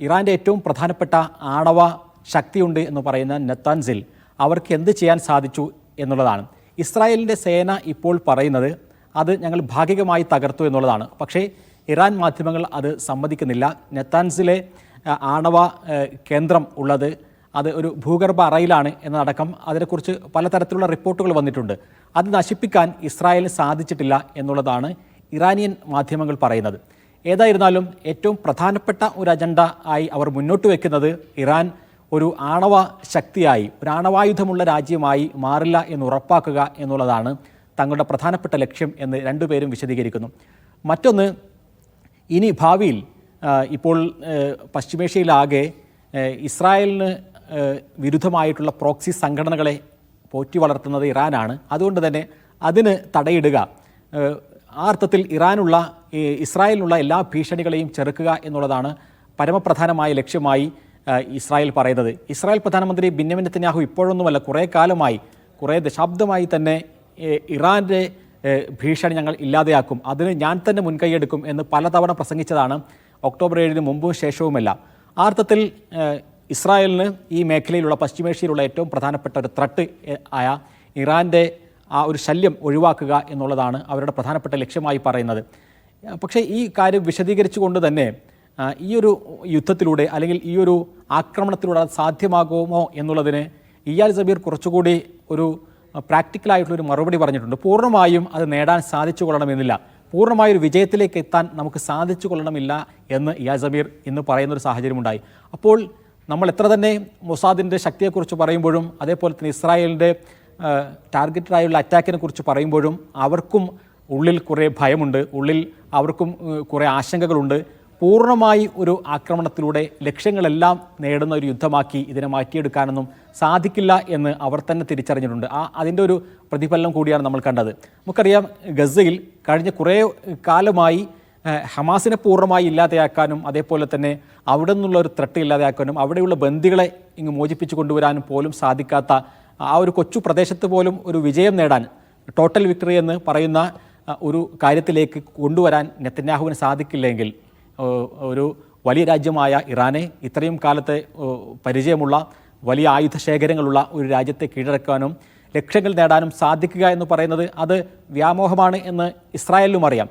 ഇറാൻ്റെ ഏറ്റവും പ്രധാനപ്പെട്ട ആണവ ശക്തിയുണ്ട് എന്ന് പറയുന്ന നത്താൻസിൽ അവർക്ക് എന്ത് ചെയ്യാൻ സാധിച്ചു എന്നുള്ളതാണ്. ഇസ്രായേലിൻ്റെ സേന ഇപ്പോൾ പറയുന്നത് അത് ഞങ്ങൾ ഭാഗികമായി തകർത്തു എന്നുള്ളതാണ്. പക്ഷേ ഇറാൻ മാധ്യമങ്ങൾ അത് സമ്മതിക്കുന്നില്ല. നത്താൻസിലെ ആണവ കേന്ദ്രം ഉള്ളത് അത് ഒരു ഭൂഗർഭ അറയിലാണ് എന്നതടക്കം അതിനെക്കുറിച്ച് പലതരത്തിലുള്ള റിപ്പോർട്ടുകൾ വന്നിട്ടുണ്ട്. അത് നശിപ്പിക്കാൻ ഇസ്രായേലിന് സാധിച്ചിട്ടില്ല എന്നുള്ളതാണ് ഇറാനിയൻ മാധ്യമങ്ങൾ പറയുന്നത്. ഏതായിരുന്നാലും ഏറ്റവും പ്രധാനപ്പെട്ട ഒരു അജണ്ട ആയി അവർ മുന്നോട്ട് വയ്ക്കുന്നത് ഇറാൻ ഒരു ആണവ ശക്തിയായി, ഒരു ആണവായുധമുള്ള രാജ്യമായി മാറില്ല എന്ന് ഉറപ്പാക്കുക എന്നുള്ളതാണ് തങ്ങളുടെ പ്രധാനപ്പെട്ട ലക്ഷ്യം എന്ന് രണ്ടുപേരും വിശദീകരിക്കുന്നു. മറ്റൊന്ന്, ഇനി ഭാവിയിൽ ഇപ്പോൾ പശ്ചിമേഷ്യയിലാകെ ഇസ്രായേലിന് വിരുദ്ധമായിട്ടുള്ള പ്രോക്സി സംഘടനകളെ പോറ്റി വളർത്തുന്നത് ഇറാനാണ്. അതുകൊണ്ട് തന്നെ അതിന് തടയിടുക, ആ അർത്ഥത്തിൽ ഇസ്രായേലിനുള്ള എല്ലാ ഭീഷണികളെയും ചെറുക്കുക എന്നുള്ളതാണ് പരമപ്രധാനമായ ലക്ഷ്യമായി ഇസ്രായേൽ പറയുന്നത്. ഇസ്രായേൽ പ്രധാനമന്ത്രി ബെന്യാമിൻ നെതന്യാഹു ഇപ്പോഴൊന്നുമല്ല, കുറേ കാലമായി, കുറേ ദശാബ്ദമായി തന്നെ ഇറാൻ്റെ ഭീഷണി ഞങ്ങൾ ഇല്ലാതെയാക്കും, അതിന് ഞാൻ തന്നെ മുൻകൈയെടുക്കും എന്ന് പലതവണ പ്രസംഗിച്ചതാണ് ഒക്ടോബർ 7-ന് മുമ്പും ശേഷവുമെല്ലാം. ആ അർത്ഥത്തിൽ ഇസ്രായേലിന് ഈ മേഖലയിലുള്ള പശ്ചിമേഷ്യയിലുള്ള ഏറ്റവും പ്രധാനപ്പെട്ട ഒരു ത്രട്ട് ആയ ഇറാൻ്റെ ആ ഒരു ശല്യം ഒഴിവാക്കുക എന്നുള്ളതാണ് അവരുടെ പ്രധാനപ്പെട്ട ലക്ഷ്യമായി പറയുന്നത്. പക്ഷേ ഈ കാര്യം വിശദീകരിച്ചുകൊണ്ട് തന്നെ ഈ ഒരു യുദ്ധത്തിലൂടെ അല്ലെങ്കിൽ ഈ ഒരു ആക്രമണത്തിലൂടെ അത് സാധ്യമാകുമോ എന്നുള്ളതിന് ഇയാൽ സബീർ കുറച്ചുകൂടി ഒരു പ്രാക്ടിക്കലായിട്ടുള്ളൊരു മറുപടി പറഞ്ഞിട്ടുണ്ട്. പൂർണ്ണമായും അത് നേടാൻ സാധിച്ചു കൊള്ളണമെന്നില്ല, പൂർണ്ണമായൊരു വിജയത്തിലേക്ക് എത്താൻ നമുക്ക് സാധിച്ചു കൊള്ളണമില്ല എന്ന് ഇയാൽ സബീർ ഇന്ന് പറയുന്നൊരു സാഹചര്യമുണ്ടായി. അപ്പോൾ നമ്മൾ എത്ര തന്നെ മൊസാദിൻ്റെ ശക്തിയെക്കുറിച്ച് പറയുമ്പോഴും അതേപോലെ തന്നെ ഇസ്രായേലിൻ്റെ ടാർഗറ്റഡായുള്ള അറ്റാക്കിനെ കുറിച്ച് പറയുമ്പോഴും അവർക്കും ഉള്ളിൽ കുറേ ഭയമുണ്ട്, ഉള്ളിൽ അവർക്കും കുറേ ആശങ്കകളുണ്ട്. പൂർണ്ണമായി ഒരു ആക്രമണത്തിലൂടെ ലക്ഷ്യങ്ങളെല്ലാം നേടുന്ന ഒരു യുദ്ധമാക്കി ഇതിനെ മാറ്റിയെടുക്കാനൊന്നും സാധിക്കില്ല എന്ന് അവർ തന്നെ തിരിച്ചറിഞ്ഞിട്ടുണ്ട്. അതിൻ്റെ ഒരു പ്രതിഫലനം കൂടിയാണ് നമ്മൾ കണ്ടത്. നമുക്കറിയാം, ഗസയിൽ കഴിഞ്ഞ കുറേ കാലമായി ഹമാസിനെ പൂർണ്ണമായി ഇല്ലാതെയാക്കാനും അതേപോലെ തന്നെ അവിടെ നിന്നുള്ള ഒരു ത്രട്ട് ഇല്ലാതെയാക്കാനും അവിടെയുള്ള ബന്ദികളെ ഇങ്ങ് മോചിപ്പിച്ചു കൊണ്ടുവരാനും പോലും സാധിക്കാത്ത ആ ഒരു കൊച്ചു പ്രദേശത്ത് പോലും ഒരു വിജയം നേടാൻ, ടോട്ടൽ വിക്ടറി എന്ന് പറയുന്ന ഒരു കാര്യത്തിലേക്ക് കൊണ്ടുവരാൻ നെതന്യാഹുവിന് സാധിക്കില്ലെങ്കിൽ ഒരു വലിയ രാജ്യമായ ഇറാനെ, ഇത്രയും കാലത്തെ പരിചയമുള്ള വലിയ ആയുധ ശേഖരങ്ങളുള്ള ഒരു രാജ്യത്തെ കീഴടക്കാനും ലക്ഷ്യങ്ങൾ നേടാനും സാധിക്കുക എന്ന് പറയുന്നത് അത് വ്യാമോഹമാണ് എന്ന് ഇസ്രായേലിനും അറിയാം.